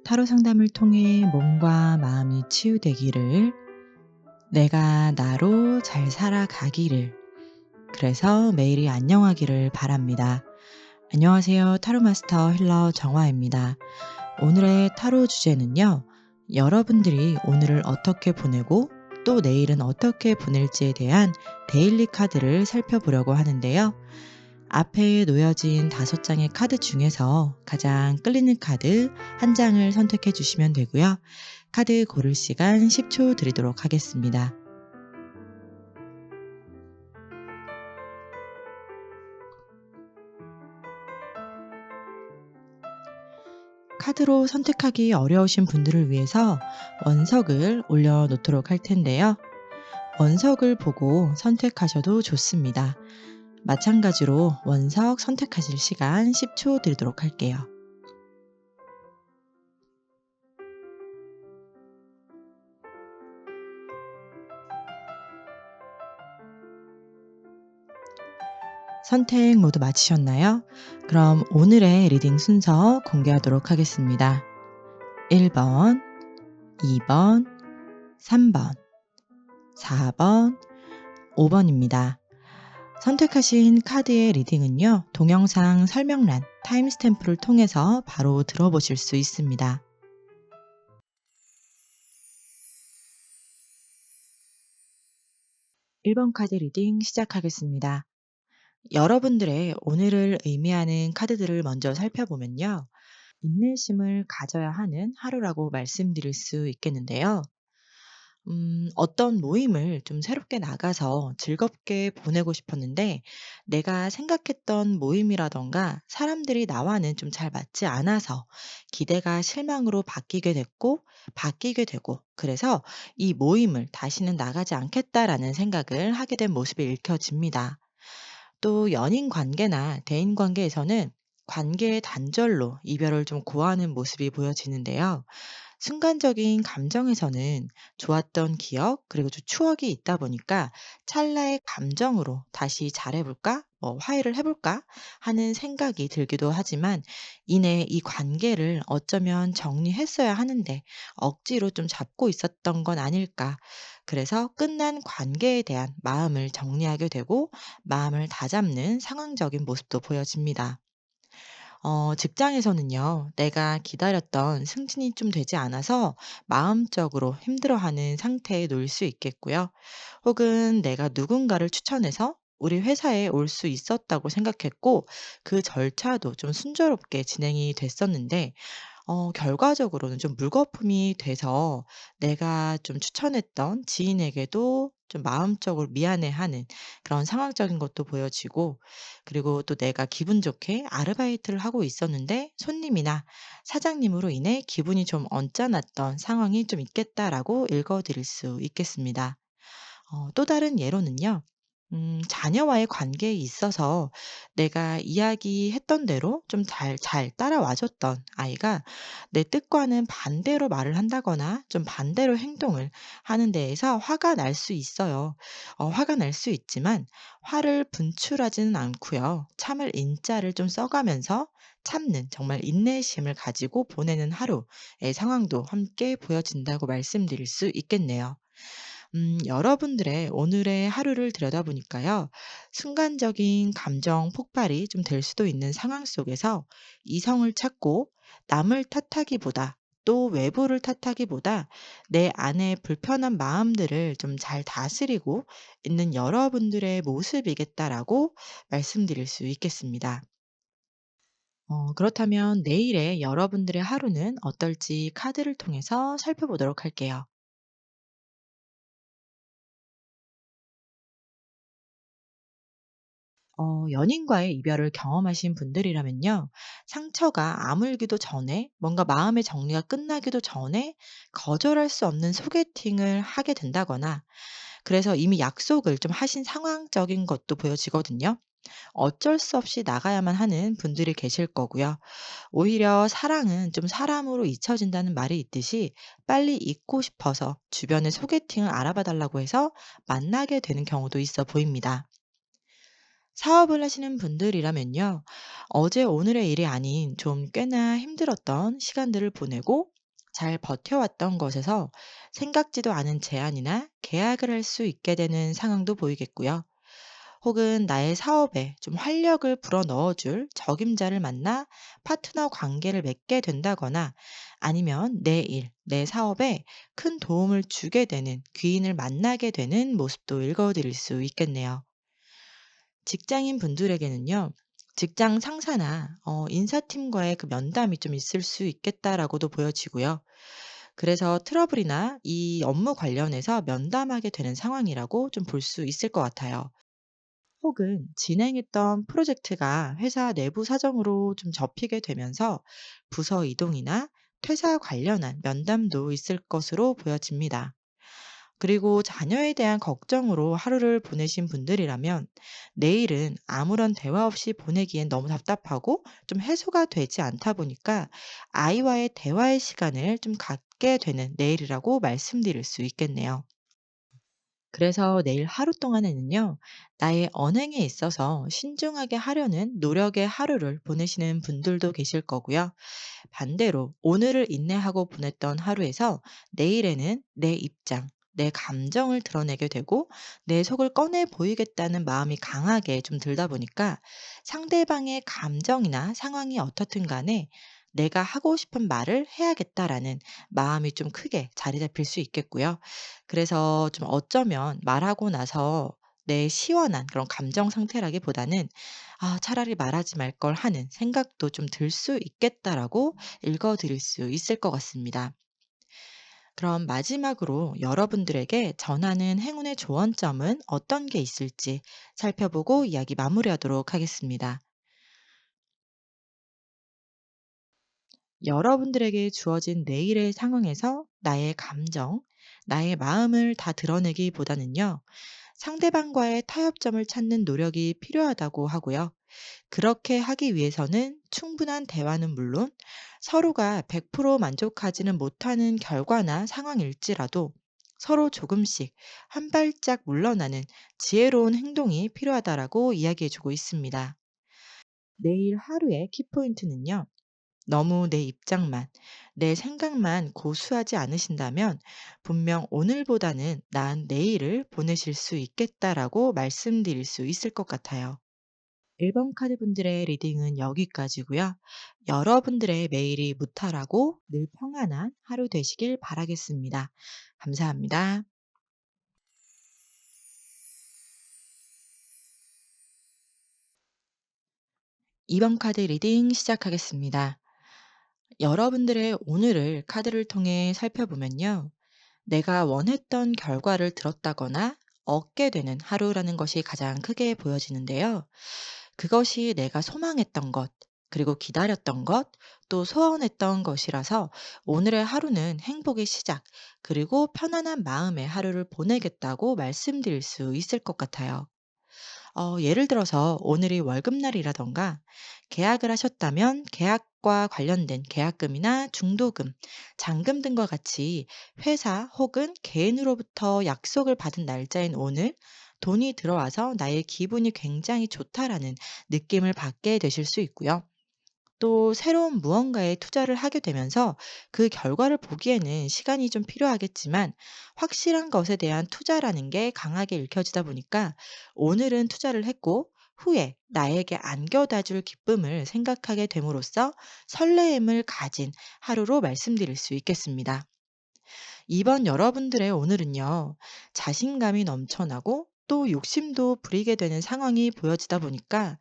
타로 상담을 통해 몸과 마음이 치유되기를, 내가 나로 잘 살아가기를, 그래서 매일이 안녕하기를 바랍니다. 안녕하세요. 타로 마스터 힐러 정화입니다. 오늘의 타로 주제는요, 여러분들이 오늘을 어떻게 보내고 또 내일은 어떻게 보낼지에 대한 데일리 카드를 살펴보려고 하는데요. 앞에 놓여진 5장의 카드 중에서 가장 끌리는 카드 한 장을 선택해 주시면 되고요. 카드 고를 시간 10초 드리도록 하겠습니다. 카드로 선택하기 어려우신 분들을 위해서 원석을 올려놓도록 할 텐데요. 원석을 보고 선택하셔도 좋습니다. 마찬가지로 원석 선택하실 시간 10초 드리도록 할게요. 선택 모두 마치셨나요? 그럼 오늘의 리딩 순서 공개하도록 하겠습니다. 1번, 2번, 3번, 4번, 5번입니다. 선택하신 카드의 리딩은요, 동영상 설명란, 타임스탬프를 통해서 바로 들어보실 수 있습니다. 1번 카드 리딩 시작하겠습니다. 여러분들의 오늘을 의미하는 카드들을 먼저 살펴보면요, 인내심을 가져야 하는 하루라고 말씀드릴 수 있겠는데요. 어떤 모임을 좀 새롭게 나가서 즐겁게 보내고 싶었는데 내가 생각했던 모임이라던가 사람들이 나와는 좀 잘 맞지 않아서 기대가 실망으로 바뀌게 되고 그래서 이 모임을 다시는 나가지 않겠다라는 생각을 하게 된 모습이 읽혀집니다. 또 연인 관계나 대인 관계에서는 관계의 단절로 이별을 좀 고하는 모습이 보여지는데요. 순간적인 감정에서는 좋았던 기억 그리고 좀 추억이 있다 보니까 찰나의 감정으로 다시 잘해볼까? 화해를 해볼까? 하는 생각이 들기도 하지만 이내 이 관계를 어쩌면 정리했어야 하는데 억지로 좀 잡고 있었던 건 아닐까? 그래서 끝난 관계에 대한 마음을 정리하게 되고 마음을 다잡는 상황적인 모습도 보여집니다. 직장에서는요, 내가 기다렸던 승진이 좀 되지 않아서 마음적으로 힘들어하는 상태에 놓일 수 있겠고요. 혹은 내가 누군가를 추천해서 우리 회사에 올 수 있었다고 생각했고, 그 절차도 좀 순조롭게 진행이 됐었는데, 결과적으로는 좀 물거품이 돼서 내가 좀 추천했던 지인에게도 좀 마음적으로 미안해하는 그런 상황적인 것도 보여지고, 그리고 또 내가 기분 좋게 아르바이트를 하고 있었는데 손님이나 사장님으로 인해 기분이 좀 언짢았던 상황이 좀 있겠다라고 읽어 드릴 수 있겠습니다. 또 다른 예로는요. 자녀와의 관계에 있어서 내가 이야기했던 대로 좀 잘 따라와 줬던 아이가 내 뜻과는 반대로 말을 한다거나 좀 반대로 행동을 하는 데에서 화가 날 수 있어요. 화가 날 수 있지만 화를 분출하지는 않고요. 참을 인자를 좀 써가면서 참는 정말 인내심을 가지고 보내는 하루의 상황도 함께 보여진다고 말씀드릴 수 있겠네요. 여러분들의 오늘의 하루를 들여다보니까요. 순간적인 감정 폭발이 좀 될 수도 있는 상황 속에서 이성을 찾고 남을 탓하기보다 또 외부를 탓하기보다 내 안의 불편한 마음들을 좀 잘 다스리고 있는 여러분들의 모습이겠다라고 말씀드릴 수 있겠습니다. 그렇다면 내일의 여러분들의 하루는 어떨지 카드를 통해서 살펴보도록 할게요. 연인과의 이별을 경험하신 분들이라면요. 상처가 아물기도 전에 뭔가 마음의 정리가 끝나기도 전에 거절할 수 없는 소개팅을 하게 된다거나 그래서 이미 약속을 좀 하신 상황적인 것도 보여지거든요. 어쩔 수 없이 나가야만 하는 분들이 계실 거고요. 오히려 사랑은 좀 사람으로 잊혀진다는 말이 있듯이 빨리 잊고 싶어서 주변에 소개팅을 알아봐 달라고 해서 만나게 되는 경우도 있어 보입니다. 사업을 하시는 분들이라면요. 어제 오늘의 일이 아닌 좀 꽤나 힘들었던 시간들을 보내고 잘 버텨왔던 것에서 생각지도 않은 제안이나 계약을 할 수 있게 되는 상황도 보이겠고요. 혹은 나의 사업에 좀 활력을 불어 넣어줄 적임자를 만나 파트너 관계를 맺게 된다거나 아니면 내 일, 내 사업에 큰 도움을 주게 되는 귀인을 만나게 되는 모습도 읽어드릴 수 있겠네요. 직장인 분들에게는요, 직장 상사나 인사팀과의 그 면담이 좀 있을 수 있겠다라고도 보여지고요. 그래서 트러블이나 이 업무 관련해서 면담하게 되는 상황이라고 좀 볼 수 있을 것 같아요. 혹은 진행했던 프로젝트가 회사 내부 사정으로 좀 접히게 되면서 부서 이동이나 퇴사 관련한 면담도 있을 것으로 보여집니다. 그리고 자녀에 대한 걱정으로 하루를 보내신 분들이라면 내일은 아무런 대화 없이 보내기엔 너무 답답하고 좀 해소가 되지 않다 보니까 아이와의 대화의 시간을 좀 갖게 되는 내일이라고 말씀드릴 수 있겠네요. 그래서 내일 하루 동안에는요, 나의 언행에 있어서 신중하게 하려는 노력의 하루를 보내시는 분들도 계실 거고요. 반대로 오늘을 인내하고 보냈던 하루에서 내일에는 내 입장, 내 감정을 드러내게 되고 내 속을 꺼내 보이겠다는 마음이 강하게 좀 들다 보니까 상대방의 감정이나 상황이 어떻든 간에 내가 하고 싶은 말을 해야겠다라는 마음이 좀 크게 자리 잡힐 수 있겠고요. 그래서 좀 어쩌면 말하고 나서 내 시원한 그런 감정 상태라기보다는 '아 차라리 말하지 말 걸.' 하는 생각도 좀 들 수 있겠다라고 읽어 드릴 수 있을 것 같습니다. 그럼 마지막으로 여러분들에게 전하는 행운의 조언점은 어떤 게 있을지 살펴보고 이야기 마무리하도록 하겠습니다. 여러분들에게 주어진 내일의 상황에서 나의 감정, 나의 마음을 다 드러내기보다는요. 상대방과의 타협점을 찾는 노력이 필요하다고 하고요. 그렇게 하기 위해서는 충분한 대화는 물론 서로가 100% 만족하지는 못하는 결과나 상황일지라도 서로 조금씩 한 발짝 물러나는 지혜로운 행동이 필요하다라고 이야기해 주고 있습니다. 내일 하루의 키포인트는요. 너무 내 입장만, 내 생각만 고수하지 않으신다면 분명 오늘보다는 나은 내일을 보내실 수 있겠다라고 말씀드릴 수 있을 것 같아요. 1번 카드 분들의 리딩은 여기까지고요. 여러분들의 매일이 무탈하고 늘 평안한 하루 되시길 바라겠습니다. 감사합니다. 2번 카드 리딩 시작하겠습니다. 여러분들의 오늘을 카드를 통해 살펴보면요. 내가 원했던 결과를 들었다거나 얻게 되는 하루라는 것이 가장 크게 보여지는데요. 그것이 내가 소망했던 것, 그리고 기다렸던 것, 또 소원했던 것이라서 오늘의 하루는 행복의 시작, 그리고 편안한 마음의 하루를 보내겠다고 말씀드릴 수 있을 것 같아요. 예를 들어서 오늘이 월급날이라던가 계약을 하셨다면 계약과 관련된 계약금이나 중도금, 잔금 등과 같이 회사 혹은 개인으로부터 약속을 받은 날짜인 오늘 돈이 들어와서 나의 기분이 굉장히 좋다라는 느낌을 받게 되실 수 있고요. 또 새로운 무언가에 투자를 하게 되면서 그 결과를 보기에는 시간이 좀 필요하겠지만 확실한 것에 대한 투자라는 게 강하게 읽혀지다 보니까 오늘은 투자를 했고 후에 나에게 안겨다 줄 기쁨을 생각하게 됨으로써 설레임을 가진 하루로 말씀드릴 수 있겠습니다. 이번 여러분들의 오늘은요, 자신감이 넘쳐나고 또 욕심도 부리게 되는 상황이 보여지다 보니까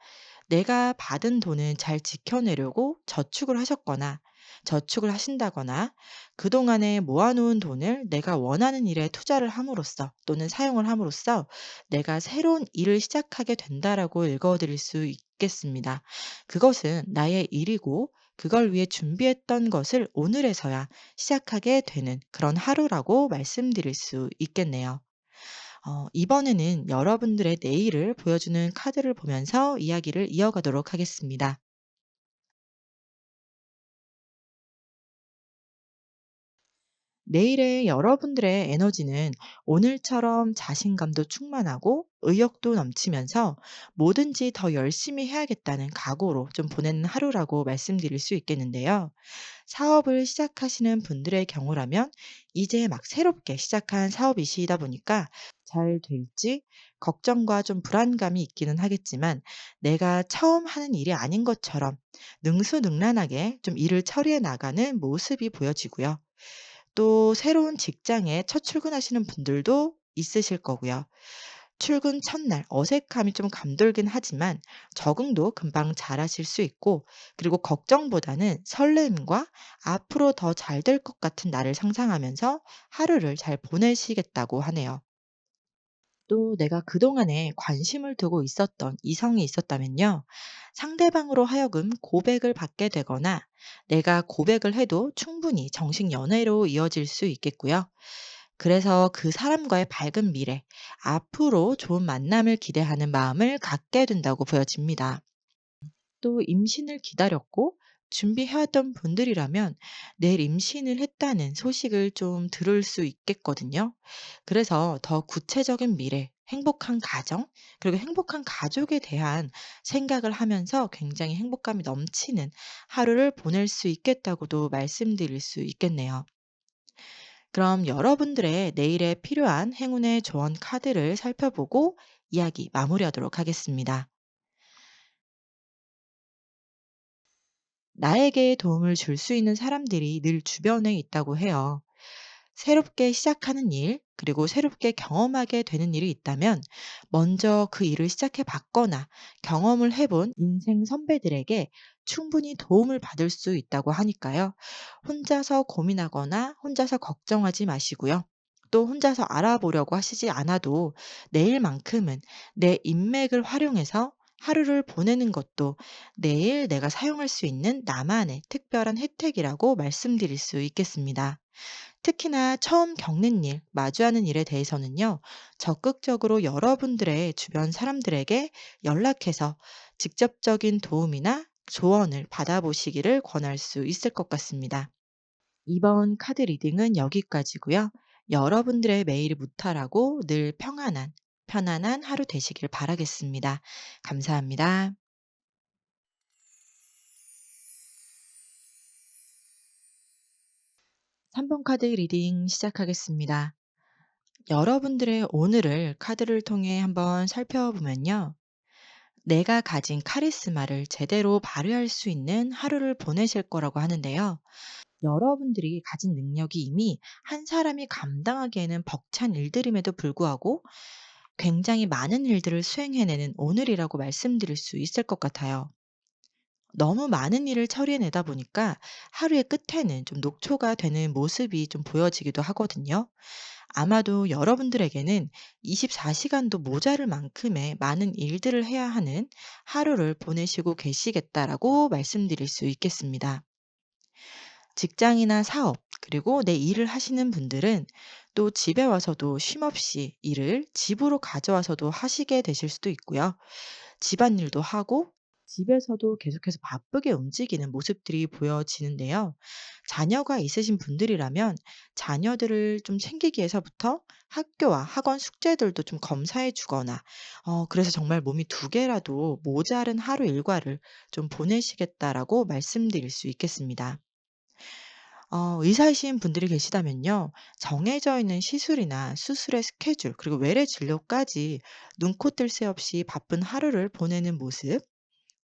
내가 받은 돈은 잘 지켜내려고 저축을 하셨거나 저축을 하신다거나 그동안에 모아놓은 돈을 내가 원하는 일에 투자를 함으로써 또는 사용을 함으로써 내가 새로운 일을 시작하게 된다라고 읽어드릴 수 있겠습니다. 그것은 나의 일이고 그걸 위해 준비했던 것을 오늘에서야 시작하게 되는 그런 하루라고 말씀드릴 수 있겠네요. 이번에는 여러분들의 내일을 보여주는 카드를 보면서 이야기를 이어가도록 하겠습니다. 내일의 여러분들의 에너지는 오늘처럼 자신감도 충만하고 의욕도 넘치면서 뭐든지 더 열심히 해야겠다는 각오로 좀 보내는 하루라고 말씀드릴 수 있겠는데요. 사업을 시작하시는 분들의 경우라면 이제 막 새롭게 시작한 사업이시다 보니까 잘 될지 걱정과 좀 불안감이 있기는 하겠지만 내가 처음 하는 일이 아닌 것처럼 능수능란하게 좀 일을 처리해 나가는 모습이 보여지고요. 또 새로운 직장에 첫 출근하시는 분들도 있으실 거고요. 출근 첫날 어색함이 좀 감돌긴 하지만 적응도 금방 잘하실 수 있고, 그리고 걱정보다는 설렘과 앞으로 더 잘 될 것 같은 날을 상상하면서 하루를 잘 보내시겠다고 하네요. 또 내가 그동안에 관심을 두고 있었던 이성이 있었다면요. 상대방으로 하여금 고백을 받게 되거나 내가 고백을 해도 충분히 정식 연애로 이어질 수 있겠고요. 그래서 그 사람과의 밝은 미래, 앞으로 좋은 만남을 기대하는 마음을 갖게 된다고 보여집니다. 또 임신을 기다렸고 준비해왔던 분들이라면 내일 임신을 했다는 소식을 좀 들을 수 있겠거든요. 그래서 더 구체적인 미래, 행복한 가정, 그리고 행복한 가족에 대한 생각을 하면서 굉장히 행복감이 넘치는 하루를 보낼 수 있겠다고도 말씀드릴 수 있겠네요. 그럼 여러분들의 내일에 필요한 행운의 조언 카드를 살펴보고 이야기 마무리하도록 하겠습니다. 나에게 도움을 줄 수 있는 사람들이 늘 주변에 있다고 해요. 새롭게 시작하는 일, 그리고 새롭게 경험하게 되는 일이 있다면 먼저 그 일을 시작해 봤거나 경험을 해본 인생 선배들에게 충분히 도움을 받을 수 있다고 하니까요. 혼자서 고민하거나 혼자서 걱정하지 마시고요. 또 혼자서 알아보려고 하시지 않아도 내일만큼은 내 인맥을 활용해서 하루를 보내는 것도 내일 내가 사용할 수 있는 나만의 특별한 혜택이라고 말씀드릴 수 있겠습니다. 특히나 처음 겪는 일, 마주하는 일에 대해서는요, 적극적으로 여러분들의 주변 사람들에게 연락해서 직접적인 도움이나 조언을 받아보시기를 권할 수 있을 것 같습니다. 이번 카드 리딩은 여기까지고요. 여러분들의 매일이 무탈하고 늘 평안한, 편안한 하루 되시길 바라겠습니다. 감사합니다. 3번 카드 리딩 시작하겠습니다. 여러분들의 오늘을 카드를 통해 한번 살펴보면요. 내가 가진 카리스마를 제대로 발휘할 수 있는 하루를 보내실 거라고 하는데요. 여러분들이 가진 능력이 이미 한 사람이 감당하기에는 벅찬 일들임에도 불구하고 굉장히 많은 일들을 수행해내는 오늘이라고 말씀드릴 수 있을 것 같아요. 너무 많은 일을 처리해내다 보니까 하루의 끝에는 좀 녹초가 되는 모습이 좀 보여지기도 하거든요. 아마도 여러분들에게는 24시간도 모자를 만큼의 많은 일들을 해야 하는 하루를 보내시고 계시겠다라고 말씀드릴 수 있겠습니다. 직장이나 사업, 그리고 내 일을 하시는 분들은 또 집에 와서도 쉼없이 일을 집으로 가져와서도 하시게 되실 수도 있고요. 집안일도 하고 집에서도 계속해서 바쁘게 움직이는 모습들이 보여지는데요. 자녀가 있으신 분들이라면 자녀들을 좀 챙기기 위해서부터 학교와 학원 숙제들도 좀 검사해 주거나, 그래서 정말 몸이 두 개라도 모자른 하루 일과를 좀 보내시겠다라고 말씀드릴 수 있겠습니다. 의사이신 분들이 계시다면요. 정해져 있는 시술이나 수술의 스케줄, 그리고 외래 진료까지 눈코 뜰 새 없이 바쁜 하루를 보내는 모습,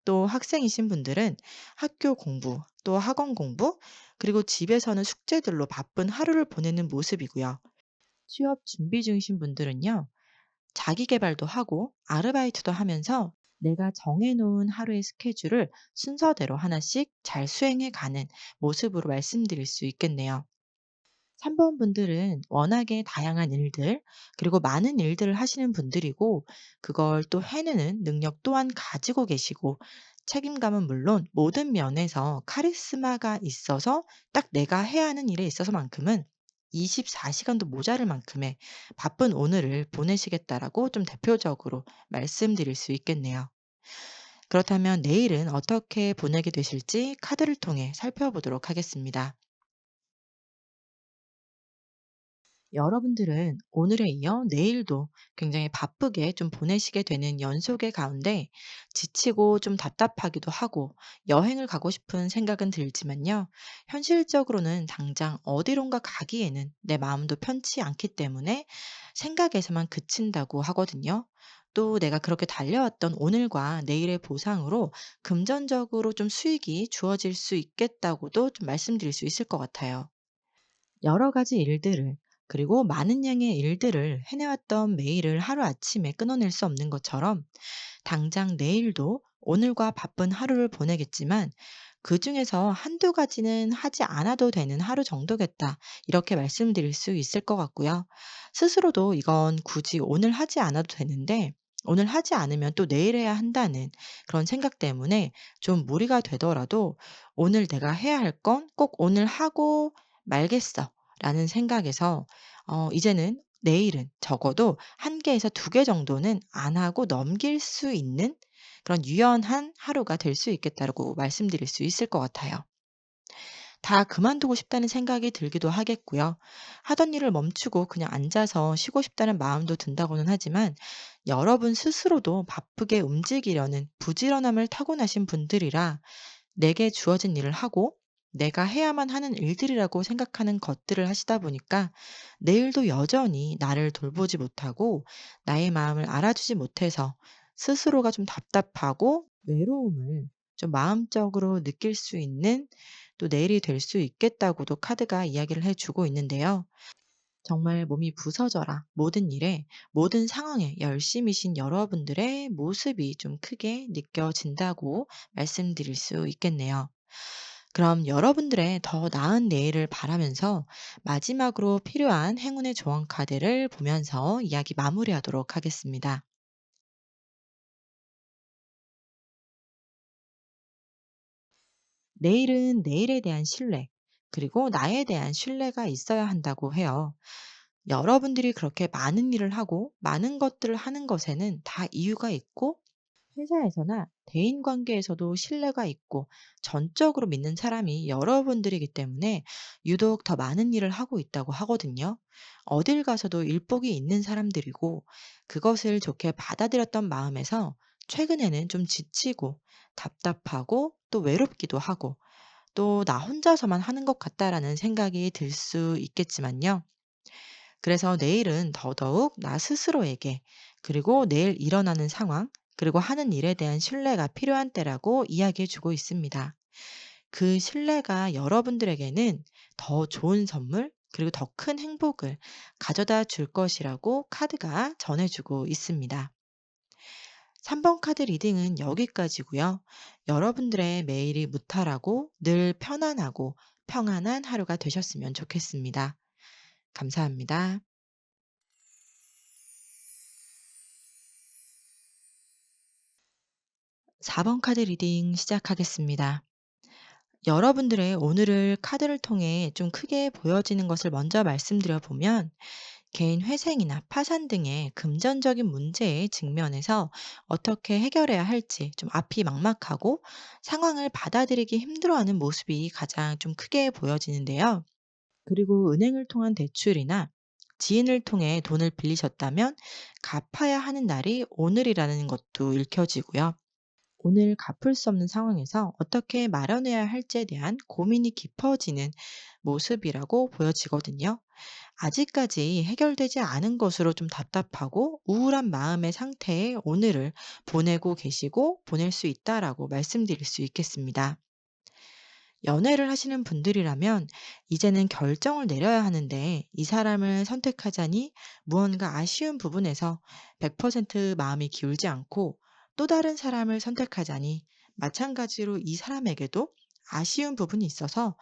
또 학생이신 분들은 학교 공부, 또 학원 공부, 그리고 집에서는 숙제들로 바쁜 하루를 보내는 모습이고요. 취업 준비 중이신 분들은요. 자기 계발도 하고 아르바이트도 하면서 내가 정해 놓은 하루의 스케줄을 순서대로 하나씩 잘 수행해 가는 모습으로 말씀드릴 수 있겠네요. 3번 분들은 워낙에 다양한 일들, 그리고 많은 일들을 하시는 분들이고, 그걸 또 해내는 능력 또한 가지고 계시고, 책임감은 물론 모든 면에서 카리스마가 있어서 딱 내가 해야 하는 일에 있어서만큼은 24시간도 모자랄 만큼의 바쁜 오늘을 보내시겠다라고 좀 대표적으로 말씀드릴 수 있겠네요. 그렇다면 내일은 어떻게 보내게 되실지 카드를 통해 살펴보도록 하겠습니다. 여러분들은 오늘에 이어 내일도 굉장히 바쁘게 좀 보내시게 되는 연속의 가운데 지치고 좀 답답하기도 하고 여행을 가고 싶은 생각은 들지만요. 현실적으로는 당장 어디론가 가기에는 내 마음도 편치 않기 때문에 생각에서만 그친다고 하거든요. 또 내가 그렇게 달려왔던 오늘과 내일의 보상으로 금전적으로 좀 수익이 주어질 수 있겠다고도 좀 말씀드릴 수 있을 것 같아요. 여러 가지 일들을 그리고 많은 양의 일들을 해내왔던 매일을 하루아침에 끊어낼 수 없는 것처럼 당장 내일도 오늘과 바쁜 하루를 보내겠지만 그중에서 한두 가지는 하지 않아도 되는 하루 정도겠다. 이렇게 말씀드릴 수 있을 것 같고요. 스스로도 이건 굳이 오늘 하지 않아도 되는데 오늘 하지 않으면 또 내일 해야 한다는 그런 생각 때문에 좀 무리가 되더라도 오늘 내가 해야 할 건 꼭 오늘 하고 말겠어. 라는 생각에서 이제는 내일은 적어도 한 개에서 두 개 정도는 안 하고 넘길 수 있는 그런 유연한 하루가 될 수 있겠다라고 말씀드릴 수 있을 것 같아요. 다 그만두고 싶다는 생각이 들기도 하겠고요. 하던 일을 멈추고 그냥 앉아서 쉬고 싶다는 마음도 든다고는 하지만 여러분 스스로도 바쁘게 움직이려는 부지런함을 타고나신 분들이라 내게 주어진 일을 하고 내가 해야만 하는 일들이라고 생각하는 것들을 하시다 보니까 내일도 여전히 나를 돌보지 못하고 나의 마음을 알아주지 못해서 스스로가 좀 답답하고 외로움을 좀 마음적으로 느낄 수 있는 또 내일이 될 수 있겠다고도 카드가 이야기를 해주고 있는데요. 정말 몸이 부서져라 모든 일에 모든 상황에 열심이신 여러분들의 모습이 좀 크게 느껴진다고 말씀드릴 수 있겠네요. 그럼 여러분들의 더 나은 내일을 바라면서 마지막으로 필요한 행운의 조언 카드를 보면서 이야기 마무리하도록 하겠습니다. 내일은 내일에 대한 신뢰, 그리고 나에 대한 신뢰가 있어야 한다고 해요. 여러분들이 그렇게 많은 일을 하고 많은 것들을 하는 것에는 다 이유가 있고 회사에서나 대인 관계에서도 신뢰가 있고 전적으로 믿는 사람이 여러분들이기 때문에 유독 더 많은 일을 하고 있다고 하거든요. 어딜 가서도 일복이 있는 사람들이고 그것을 좋게 받아들였던 마음에서 최근에는 좀 지치고 답답하고 또 외롭기도 하고 또 나 혼자서만 하는 것 같다라는 생각이 들 수 있겠지만요. 그래서 내일은 더더욱 나 스스로에게 그리고 내일 일어나는 상황 그리고 하는 일에 대한 신뢰가 필요한 때라고 이야기해 주고 있습니다. 그 신뢰가 여러분들에게는 더 좋은 선물 그리고 더 큰 행복을 가져다 줄 것이라고 카드가 전해주고 있습니다. 3번 카드 리딩은 여기까지고요. 여러분들의 매일이 무탈하고 늘 편안하고 평안한 하루가 되셨으면 좋겠습니다. 감사합니다. 4번 카드 리딩 시작하겠습니다. 여러분들의 오늘을 카드를 통해 좀 크게 보여지는 것을 먼저 말씀드려 보면 개인 회생이나 파산 등의 금전적인 문제에 직면해서 어떻게 해결해야 할지 좀 앞이 막막하고 상황을 받아들이기 힘들어하는 모습이 가장 좀 크게 보여지는데요. 그리고 은행을 통한 대출이나 지인을 통해 돈을 빌리셨다면 갚아야 하는 날이 오늘이라는 것도 읽혀지고요. 오늘 갚을 수 없는 상황에서 어떻게 마련해야 할지에 대한 고민이 깊어지는 모습이라고 보여지거든요. 아직까지 해결되지 않은 것으로 좀 답답하고 우울한 마음의 상태에 오늘을 보내고 계시고 보낼 수 있다라고 말씀드릴 수 있겠습니다. 연애를 하시는 분들이라면 이제는 결정을 내려야 하는데 이 사람을 선택하자니 무언가 아쉬운 부분에서 100% 마음이 기울지 않고 또 다른 사람을 선택하자니 마찬가지로 이 사람에게도 아쉬운 부분이 있어서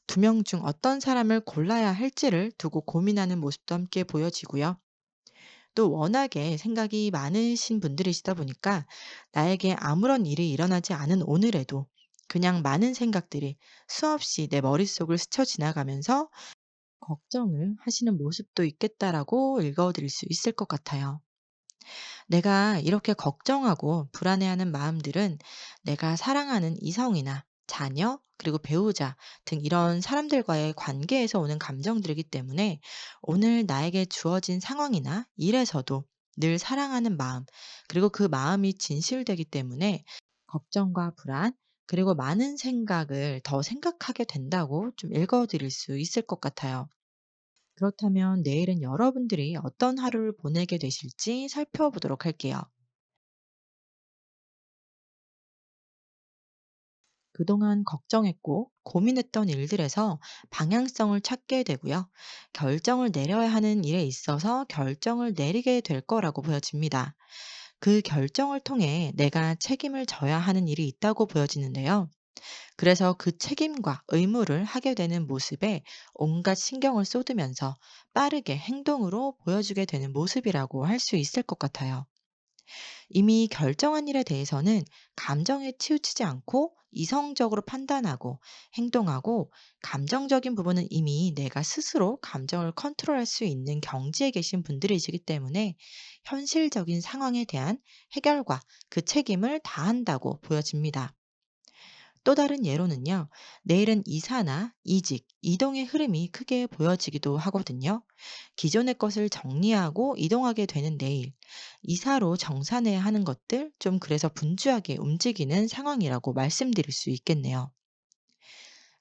두 명 중 어떤 사람을 골라야 할지를 두고 고민하는 모습도 함께 보여지고요. 또 워낙에 생각이 많으신 분들이시다 보니까 나에게 아무런 일이 일어나지 않은 오늘에도 그냥 많은 생각들이 수없이 내 머릿속을 스쳐 지나가면서 걱정을 하시는 모습도 있겠다라고 읽어드릴 수 있을 것 같아요. 내가 이렇게 걱정하고 불안해하는 마음들은 내가 사랑하는 이성이나 자녀, 그리고 배우자 등 이런 사람들과의 관계에서 오는 감정들이기 때문에 오늘 나에게 주어진 상황이나 일에서도 늘 사랑하는 마음, 그리고 그 마음이 진실되기 때문에 걱정과 불안, 그리고 많은 생각을 더 생각하게 된다고 좀 읽어드릴 수 있을 것 같아요. 그렇다면 내일은 여러분들이 어떤 하루를 보내게 되실지 살펴보도록 할게요. 그동안 걱정했고 고민했던 일들에서 방향성을 찾게 되고요. 결정을 내려야 하는 일에 있어서 결정을 내리게 될 거라고 보여집니다. 그 결정을 통해 내가 책임을 져야 하는 일이 있다고 보여지는데요. 그래서 그 책임과 의무를 하게 되는 모습에 온갖 신경을 쏟으면서 빠르게 행동으로 보여주게 되는 모습이라고 할 수 있을 것 같아요. 이미 결정한 일에 대해서는 감정에 치우치지 않고 이성적으로 판단하고 행동하고, 감정적인 부분은 이미 내가 스스로 감정을 컨트롤할 수 있는 경지에 계신 분들이시기 때문에 현실적인 상황에 대한 해결과 그 책임을 다한다고 보여집니다. 또 다른 예로는요, 내일은 이사나 이직, 이동의 흐름이 크게 보여지기도 하거든요. 기존의 것을 정리하고 이동하게 되는 내일, 이사로 정산해야 하는 것들, 좀 그래서 분주하게 움직이는 상황이라고 말씀드릴 수 있겠네요.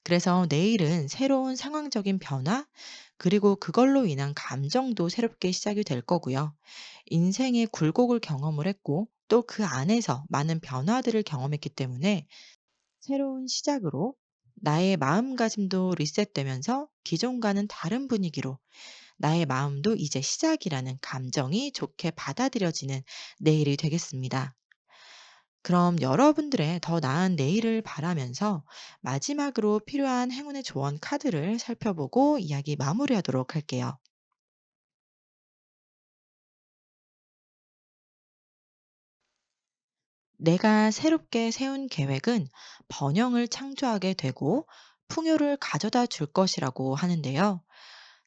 그래서 내일은 새로운 상황적인 변화, 그리고 그걸로 인한 감정도 새롭게 시작이 될 거고요. 인생의 굴곡을 경험을 했고, 또 그 안에서 많은 변화들을 경험했기 때문에 새로운 시작으로 나의 마음가짐도 리셋되면서 기존과는 다른 분위기로 나의 마음도 이제 시작이라는 감정이 좋게 받아들여지는 내일이 되겠습니다. 그럼 여러분들의 더 나은 내일을 바라면서 마지막으로 필요한 행운의 조언 카드를 살펴보고 이야기 마무리하도록 할게요. 내가 새롭게 세운 계획은 번영을 창조하게 되고 풍요를 가져다 줄 것이라고 하는데요.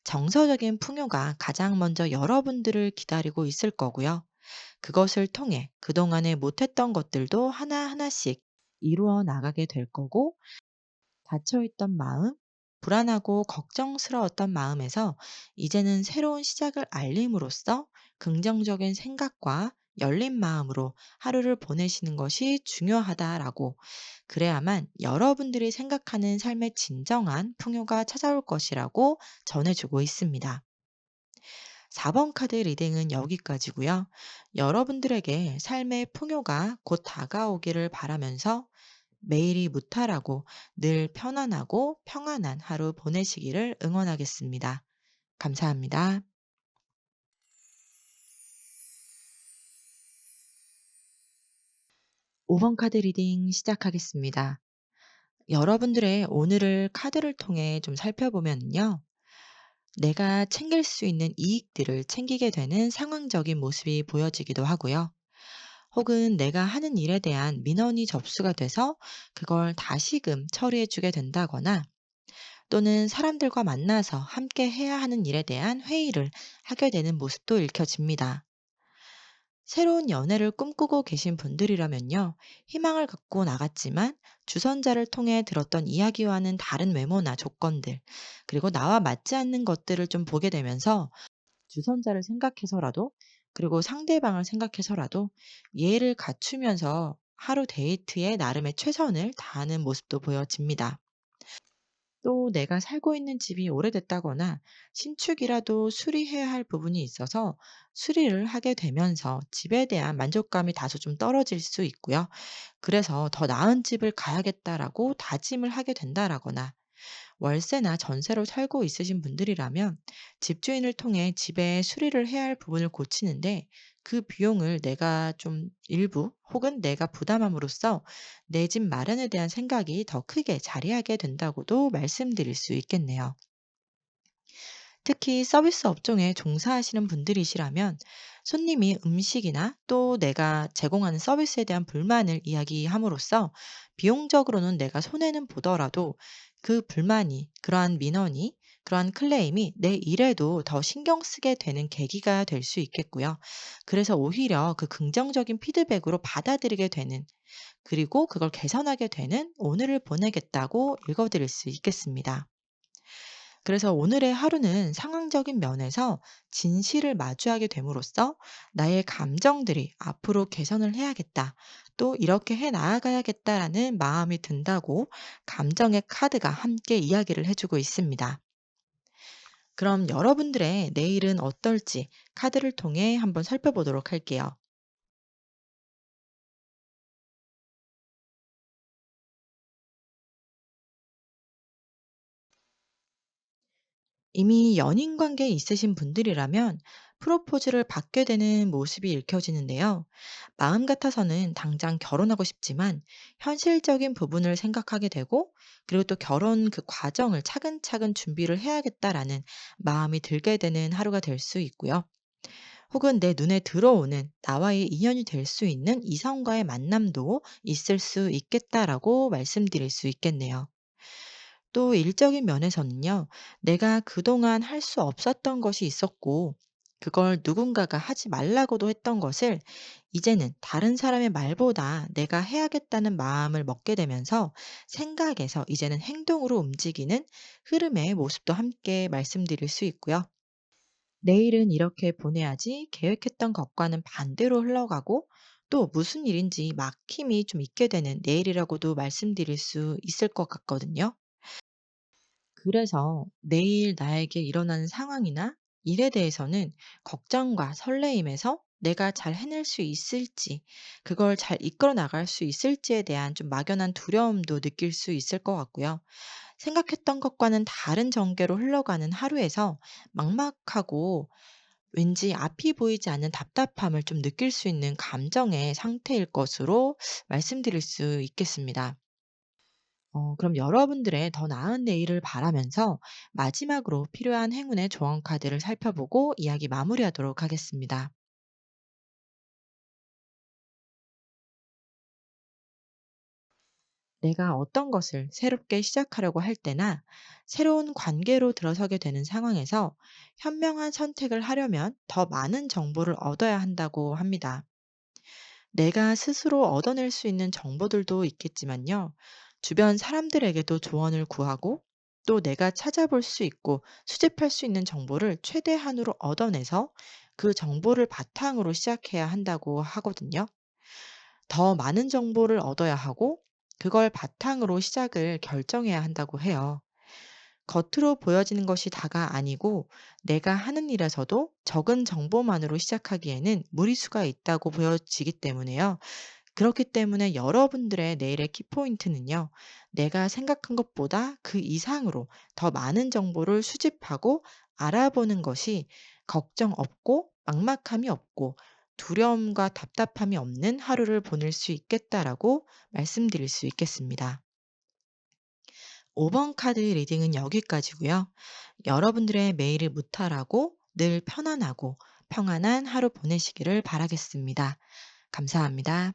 정서적인 풍요가 가장 먼저 여러분들을 기다리고 있을 거고요. 그것을 통해 그동안에 못했던 것들도 하나하나씩 이루어 나가게 될 거고, 닫혀있던 마음, 불안하고 걱정스러웠던 마음에서 이제는 새로운 시작을 알림으로써 긍정적인 생각과 열린 마음으로 하루를 보내시는 것이 중요하다라고, 그래야만 여러분들이 생각하는 삶의 진정한 풍요가 찾아올 것이라고 전해주고 있습니다. 4번 카드 리딩은 여기까지고요. 여러분들에게 삶의 풍요가 곧 다가오기를 바라면서 매일이 무탈하고 늘 편안하고 평안한 하루 보내시기를 응원하겠습니다. 감사합니다. 5번 카드 리딩 시작하겠습니다. 여러분들의 오늘을 카드를 통해 좀 살펴보면요. 내가 챙길 수 있는 이익들을 챙기게 되는 상황적인 모습이 보여지기도 하고요. 혹은 내가 하는 일에 대한 민원이 접수가 돼서 그걸 다시금 처리해 주게 된다거나, 또는 사람들과 만나서 함께 해야 하는 일에 대한 회의를 하게 되는 모습도 읽혀집니다. 새로운 연애를 꿈꾸고 계신 분들이라면요, 희망을 갖고 나갔지만 주선자를 통해 들었던 이야기와는 다른 외모나 조건들, 그리고 나와 맞지 않는 것들을 좀 보게 되면서 주선자를 생각해서라도, 그리고 상대방을 생각해서라도 예의를 갖추면서 하루 데이트에 나름의 최선을 다하는 모습도 보여집니다. 또 내가 살고 있는 집이 오래됐다거나 신축이라도 수리해야 할 부분이 있어서 수리를 하게 되면서 집에 대한 만족감이 다소 좀 떨어질 수 있고요. 그래서 더 나은 집을 가야겠다라고 다짐을 하게 된다라거나, 월세나 전세로 살고 있으신 분들이라면 집주인을 통해 집에 수리를 해야 할 부분을 고치는데 그 비용을 내가 좀 일부 혹은 내가 부담함으로써 내 집 마련에 대한 생각이 더 크게 자리하게 된다고도 말씀드릴 수 있겠네요. 특히 서비스 업종에 종사하시는 분들이시라면 손님이 음식이나 또 내가 제공하는 서비스에 대한 불만을 이야기함으로써 비용적으로는 내가 손해는 보더라도 그 불만이, 그러한 민원이, 그러한 클레임이 내 일에도 더 신경 쓰게 되는 계기가 될 수 있겠고요. 그래서 오히려 그 긍정적인 피드백으로 받아들이게 되는, 그리고 그걸 개선하게 되는 오늘을 보내겠다고 읽어드릴 수 있겠습니다. 그래서 오늘의 하루는 상황적인 면에서 진실을 마주하게 됨으로써 나의 감정들이 앞으로 개선을 해야겠다. 또 이렇게 해 나아가야겠다라는 마음이 든다고 감정의 카드가 함께 이야기를 해주고 있습니다. 그럼 여러분들의 내일은 어떨지 카드를 통해 한번 살펴보도록 할게요. 이미 연인 관계에 있으신 분들이라면 프로포즈를 받게 되는 모습이 읽혀지는데요. 마음 같아서는 당장 결혼하고 싶지만 현실적인 부분을 생각하게 되고, 그리고 또 결혼 그 과정을 차근차근 준비를 해야겠다라는 마음이 들게 되는 하루가 될 수 있고요. 혹은 내 눈에 들어오는 나와의 인연이 될 수 있는 이성과의 만남도 있을 수 있겠다라고 말씀드릴 수 있겠네요. 또 일적인 면에서는요, 내가 그동안 할 수 없었던 것이 있었고, 그걸 누군가가 하지 말라고도 했던 것을 이제는 다른 사람의 말보다 내가 해야겠다는 마음을 먹게 되면서 생각에서 이제는 행동으로 움직이는 흐름의 모습도 함께 말씀드릴 수 있고요. 내일은 이렇게 보내야지 계획했던 것과는 반대로 흘러가고, 또 무슨 일인지 막힘이 좀 있게 되는 내일이라고도 말씀드릴 수 있을 것 같거든요. 그래서 내일 나에게 일어나는 상황이나 일에 대해서는 걱정과 설레임에서 내가 잘 해낼 수 있을지, 그걸 잘 이끌어 나갈 수 있을지에 대한 좀 막연한 두려움도 느낄 수 있을 것 같고요. 생각했던 것과는 다른 전개로 흘러가는 하루에서 막막하고 왠지 앞이 보이지 않는 답답함을 좀 느낄 수 있는 감정의 상태일 것으로 말씀드릴 수 있겠습니다. 그럼 여러분들의 더 나은 내일을 바라면서 마지막으로 필요한 행운의 조언 카드를 살펴보고 이야기 마무리하도록 하겠습니다. 내가 어떤 것을 새롭게 시작하려고 할 때나 새로운 관계로 들어서게 되는 상황에서 현명한 선택을 하려면 더 많은 정보를 얻어야 한다고 합니다. 내가 스스로 얻어낼 수 있는 정보들도 있겠지만요. 주변 사람들에게도 조언을 구하고, 또 내가 찾아볼 수 있고 수집할 수 있는 정보를 최대한으로 얻어내서 그 정보를 바탕으로 시작해야 한다고 하거든요. 더 많은 정보를 얻어야 하고 그걸 바탕으로 시작을 결정해야 한다고 해요. 겉으로 보여지는 것이 다가 아니고, 내가 하는 일에서도 적은 정보만으로 시작하기에는 무리수가 있다고 보여지기 때문에요. 그렇기 때문에 여러분들의 내일의 키포인트는요, 내가 생각한 것보다 그 이상으로 더 많은 정보를 수집하고 알아보는 것이 걱정 없고 막막함이 없고 두려움과 답답함이 없는 하루를 보낼 수 있겠다라고 말씀드릴 수 있겠습니다. 5번 카드 리딩은 여기까지고요. 여러분들의 매일을 무탈하고 늘 편안하고 평안한 하루 보내시기를 바라겠습니다. 감사합니다.